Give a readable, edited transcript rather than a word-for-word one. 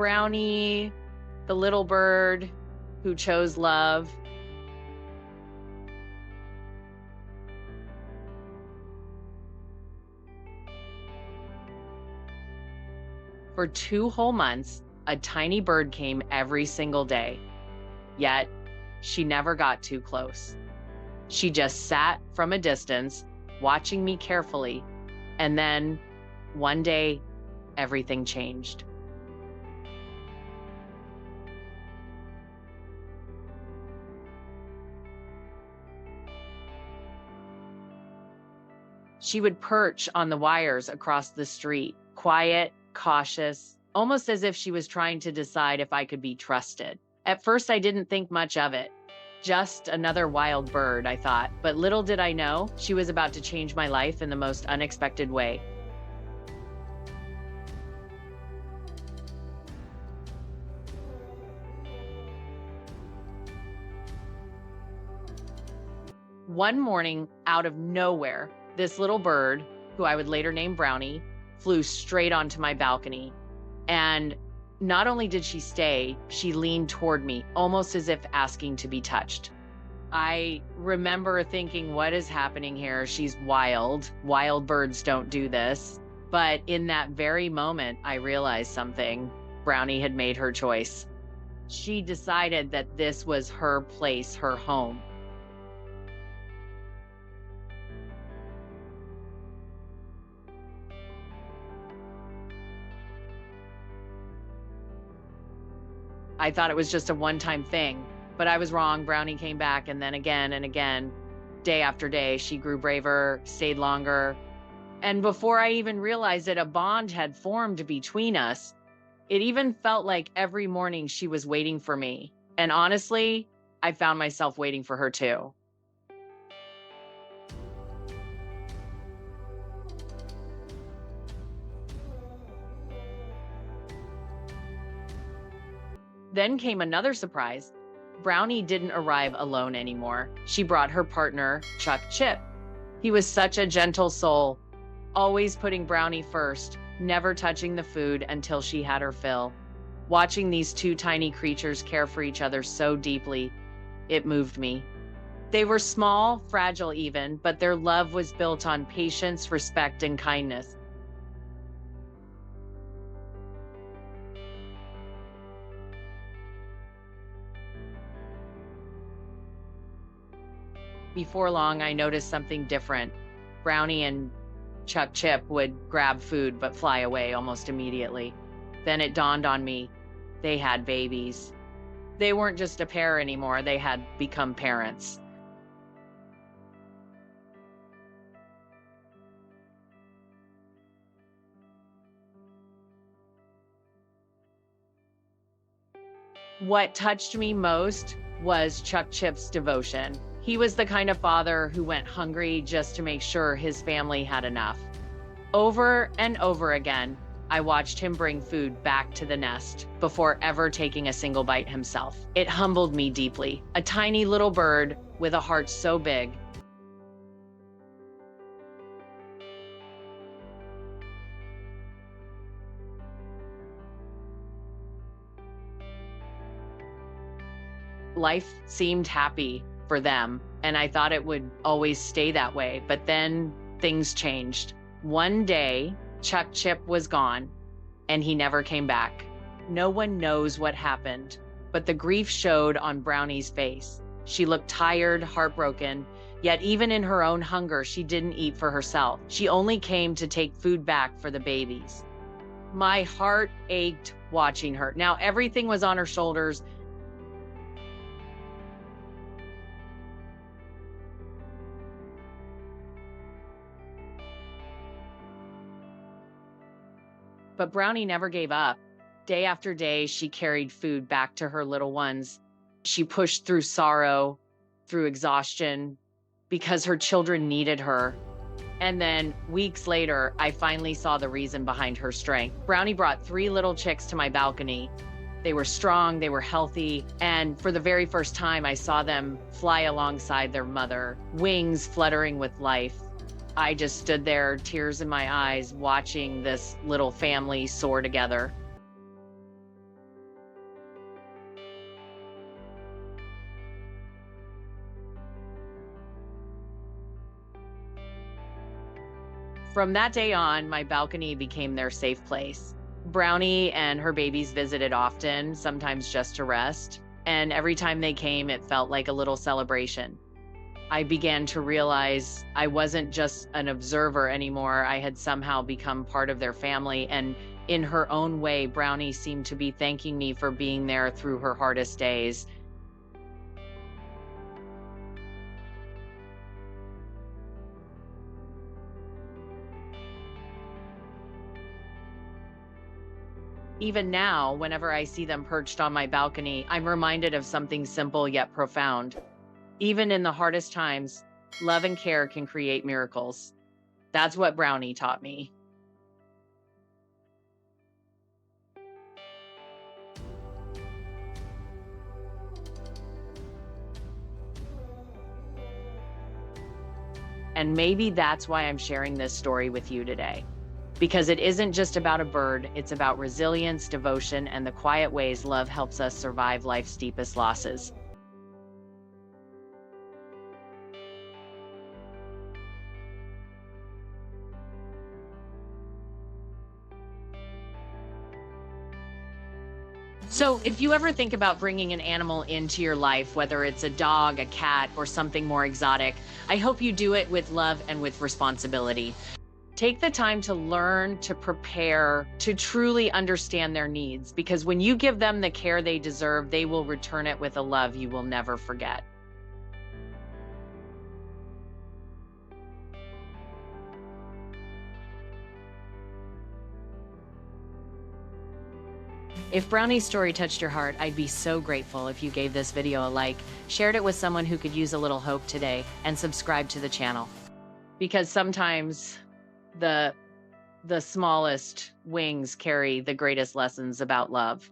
Brownie, the little bird who chose love. For 2 whole months, a tiny bird came every single day. Yet, she never got too close. She just sat from a distance, watching me carefully. And then, one day, everything changed. She would perch on the wires across the street, quiet, cautious, almost as if she was trying to decide if I could be trusted. At first, I didn't think much of it. Just another wild bird, I thought. But little did I know, she was about to change my life in the most unexpected way. One morning, out of nowhere, this little bird, who I would later name Brownie, flew straight onto my balcony. And not only did she stay, she leaned toward me, almost as if asking to be touched. I remember thinking, what is happening here? She's wild. Wild birds don't do this. But in that very moment, I realized something. Brownie had made her choice. She decided that this was her place, her home. I thought it was just a one-time thing, but I was wrong. Brownie came back, and then again and again. Day after day, she grew braver, stayed longer. And before I even realized it, a bond had formed between us. It even felt like every morning she was waiting for me. And honestly, I found myself waiting for her too. Then came another surprise. Brownie didn't arrive alone anymore. She brought her partner, Chuck Chip. He was such a gentle soul, always putting Brownie first, never touching the food until she had her fill. Watching these two tiny creatures care for each other so deeply, it moved me. They were small, fragile even, but their love was built on patience, respect, and kindness. Before long, I noticed something different. Brownie and Chuck Chip would grab food but fly away almost immediately. Then it dawned on me, they had babies. They weren't just a pair anymore, they had become parents. What touched me most was Chuck Chip's devotion. He was the kind of father who went hungry just to make sure his family had enough. Over and over again, I watched him bring food back to the nest before ever taking a single bite himself. It humbled me deeply. A tiny little bird with a heart so big. Life seemed happy for them, and I thought it would always stay that way. But then things changed. One day, Chuck Chip was gone, and he never came back. No one knows what happened, but the grief showed on Brownie's face. She looked tired, heartbroken, yet even in her own hunger, she didn't eat for herself. She only came to take food back for the babies. My heart ached watching her. Now everything was on her shoulders. But Brownie never gave up. Day after day, she carried food back to her little ones. She pushed through sorrow, through exhaustion, because her children needed her. And then weeks later, I finally saw the reason behind her strength. Brownie brought 3 little chicks to my balcony. They were strong, they were healthy, and for the very first time, I saw them fly alongside their mother, wings fluttering with life. I just stood there, tears in my eyes, watching this little family soar together. From that day on, my balcony became their safe place. Brownie and her babies visited often, sometimes just to rest. And every time they came, it felt like a little celebration. I began to realize I wasn't just an observer anymore. I had somehow become part of their family. And in her own way, Brownie seemed to be thanking me for being there through her hardest days. Even now, whenever I see them perched on my balcony, I'm reminded of something simple yet profound. Even in the hardest times, love and care can create miracles. That's what Brownie taught me. And maybe that's why I'm sharing this story with you today. Because it isn't just about a bird, it's about resilience, devotion, and the quiet ways love helps us survive life's deepest losses. So, if you ever think about bringing an animal into your life, whether it's a dog, a cat, or something more exotic, I hope you do it with love and with responsibility. Take the time to learn, to prepare, to truly understand their needs, because when you give them the care they deserve, they will return it with a love you will never forget. If Brownie's story touched your heart, I'd be so grateful if you gave this video a like, shared it with someone who could use a little hope today, and subscribe to the channel. Because sometimes the the smallest wings carry the greatest lessons about love.